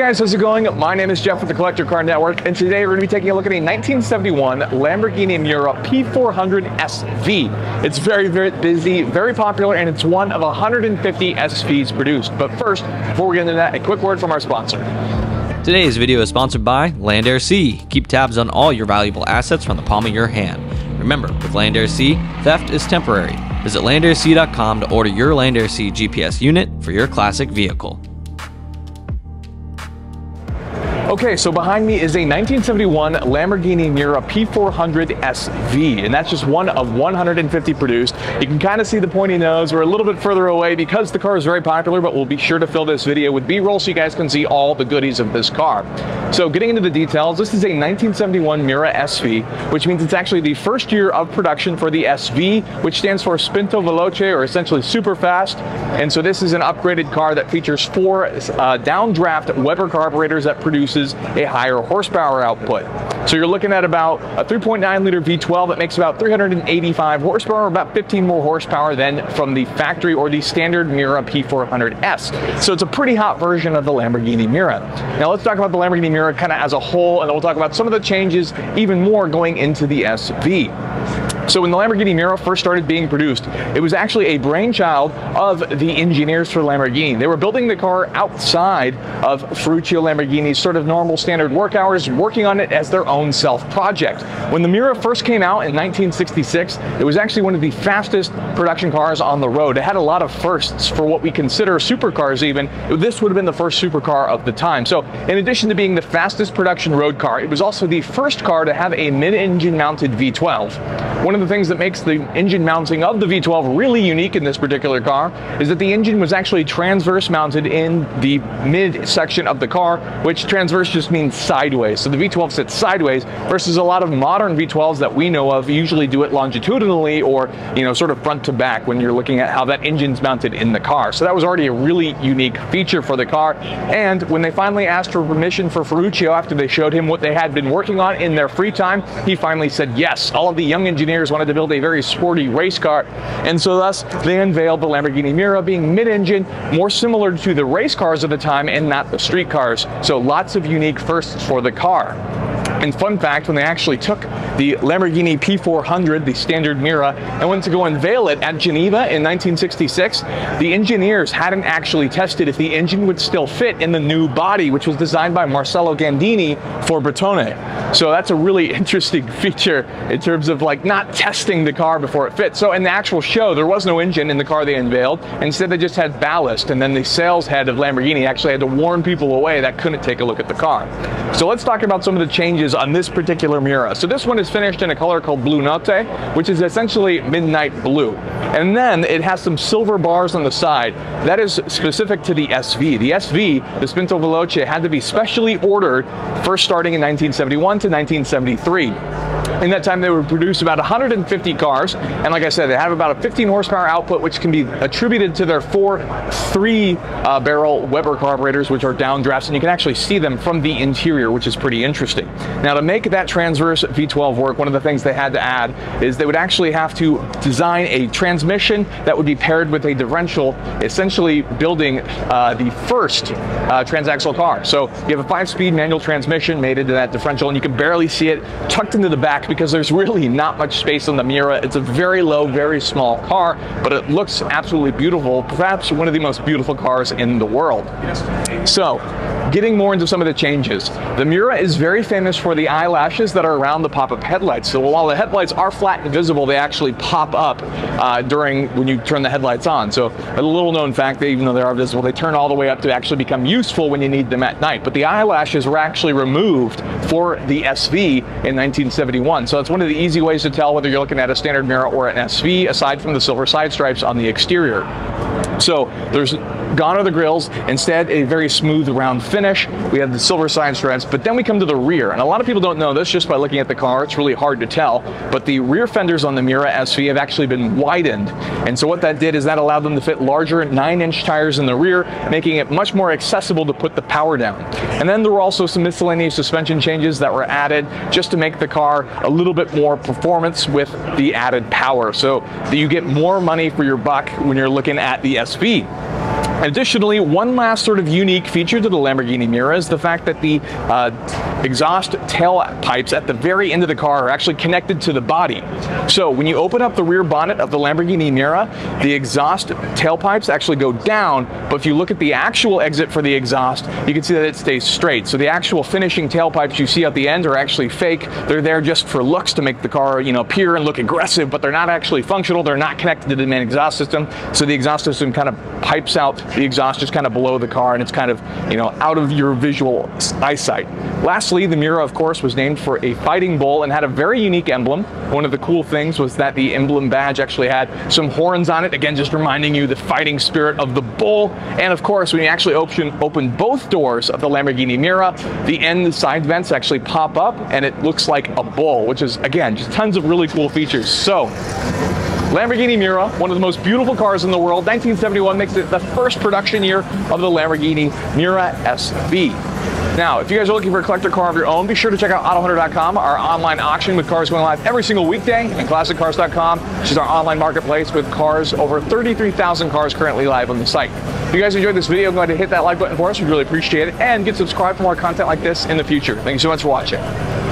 guys, how's it going? My name is Jeff with the Collector Car Network, and today we're going to be taking a look at a 1971 Lamborghini Miura P400 SV. It's very, very busy, very popular, and it's one of 150 SVs produced. But first, before we get into that, a quick word from our sponsor. Today's video is sponsored by Land C. Keep tabs on all your valuable assets from the palm of your hand. Remember, with Land C, theft is temporary. Visit landairc.com to order your Land C GPS unit for your classic vehicle. Okay, so behind me is a 1971 Lamborghini Miura P400 SV, and that's just one of 150 produced. You can kind of see the pointy nose. We're a little bit further away because the car is very popular, but we'll be sure to fill this video with B-roll so you guys can see all the goodies of this car. So getting into the details, this is a 1971 Miura SV, which means it's actually the first year of production for the SV, which stands for Spinto Veloce, or essentially super fast. And so this is an upgraded car that features 4 downdraft Weber carburetors that produces a higher horsepower output. So you're looking at about a 3.9 liter V12 that makes about 385 horsepower, about 15 more horsepower than from the factory or the standard Miura P400S. So it's a pretty hot version of the Lamborghini Miura. Now let's talk about the Lamborghini Miura kind of as a whole, and then we'll talk about some of the changes even more going into the SV. So when the Lamborghini Miura first started being produced, it was actually a brainchild of the engineers for Lamborghini. They were building the car outside of Ferruccio Lamborghini's sort of normal standard work hours, working on it as their own self-project. When the Miura first came out in 1966, it was actually one of the fastest production cars on the road. It had a lot of firsts for what we consider supercars even. This would have been the first supercar of the time. So in addition to being the fastest production road car, it was also the first car to have a mid-engine mounted V12. One of the things that makes the engine mounting of the V12 really unique in this particular car is that the engine was actually transverse mounted in the mid section of the car, which transverse just means sideways. So the V12 sits sideways versus a lot of modern V12s that we know of usually do it longitudinally or, sort of front to back when you're looking at how that engine's mounted in the car. So that was already a really unique feature for the car. And when they finally asked for permission for Ferruccio after they showed him what they had been working on in their free time, he finally said yes. All of the young engineers wanted to build a very sporty race car, and so thus they unveiled the Lamborghini Miura being mid-engine, more similar to the race cars of the time and not the street cars. So lots of unique firsts for the car. And fun fact, when they actually took the Lamborghini P400, the standard Miura, and went to go unveil it at Geneva in 1966, the engineers hadn't actually tested if the engine would still fit in the new body, which was designed by Marcello Gandini for Bertone. So that's a really interesting feature in terms of not testing the car before it fits. So in the actual show, there was no engine in the car they unveiled. Instead, they just had ballast, and then the sales head of Lamborghini actually had to warn people away that couldn't take a look at the car. So let's talk about some of the changes on this particular Miura. So this one is finished in a color called Blu Notte, which is essentially midnight blue. And then it has some silver bars on the side. That is specific to the SV. The SV, the Spinto Veloce, had to be specially ordered first starting in 1971 to 1973. In that time, they would produce about 150 cars, and like I said, they have about a 15 horsepower output, which can be attributed to their 4 3-barrel Weber carburetors, which are downdrafts, and you can actually see them from the interior, which is pretty interesting. Now, to make that transverse V12 work, one of the things they had to add is they would actually have to design a transmission that would be paired with a differential, essentially building the first transaxle car. So you have a 5-speed manual transmission made into that differential, and you can barely see it tucked into the back because there's really not much space on the Miura. It's a very low, very small car, but it looks absolutely beautiful, perhaps one of the most beautiful cars in the world. So, getting more into some of the changes. The Miura is very famous for the eyelashes that are around the pop-up headlights. So while the headlights are flat and visible, they actually pop up when you turn the headlights on. So a little known fact, even though they are visible, they turn all the way up to actually become useful when you need them at night. But the eyelashes were actually removed for the SV in 1971. So it's one of the easy ways to tell whether you're looking at a standard Miura or an SV, aside from the silver side stripes on the exterior. So gone are the grills, instead a very smooth round finish. We have the silver side stripes, but then we come to the rear, and a lot of people don't know this just by looking at the car. It's really hard to tell, but the rear fenders on the Miura SV have actually been widened, and so what that did is that allowed them to fit larger 9-inch tires in the rear, making it much more accessible to put the power down. And then there were also some miscellaneous suspension changes that were added just to make the car a little bit more performance with the added power, so that you get more money for your buck when you're looking at the SV. Additionally, one last sort of unique feature to the Lamborghini Miura is the fact that the exhaust tailpipes at the very end of the car are actually connected to the body. So when you open up the rear bonnet of the Lamborghini Miura, the exhaust tailpipes actually go down, but if you look at the actual exit for the exhaust, you can see that it stays straight. So the actual finishing tailpipes you see at the end are actually fake. They're there just for looks to make the car, appear and look aggressive, but they're not actually functional. They're not connected to the main exhaust system. So the exhaust system kind of pipes out the exhaust just kind of below the car, and it's kind of, out of your visual eyesight. Lastly, the Miura, of course, was named for a fighting bull and had a very unique emblem. One of the cool things was that the emblem badge actually had some horns on it, again, just reminding you the fighting spirit of the bull. And of course, when you actually open both doors of the Lamborghini Miura, the end side vents actually pop up and it looks like a bull, which is, again, just tons of really cool features. So, Lamborghini Miura, one of the most beautiful cars in the world. 1971 makes it the first production year of the Lamborghini Miura SV. Now, if you guys are looking for a collector car of your own, be sure to check out AutoHunter.com, our online auction with cars going live every single weekday, and ClassicCars.com, which is our online marketplace with cars, over 33,000 cars currently live on the site. If you guys enjoyed this video, go ahead and hit that like button for us. We'd really appreciate it, and get subscribed for more content like this in the future. Thank you so much for watching.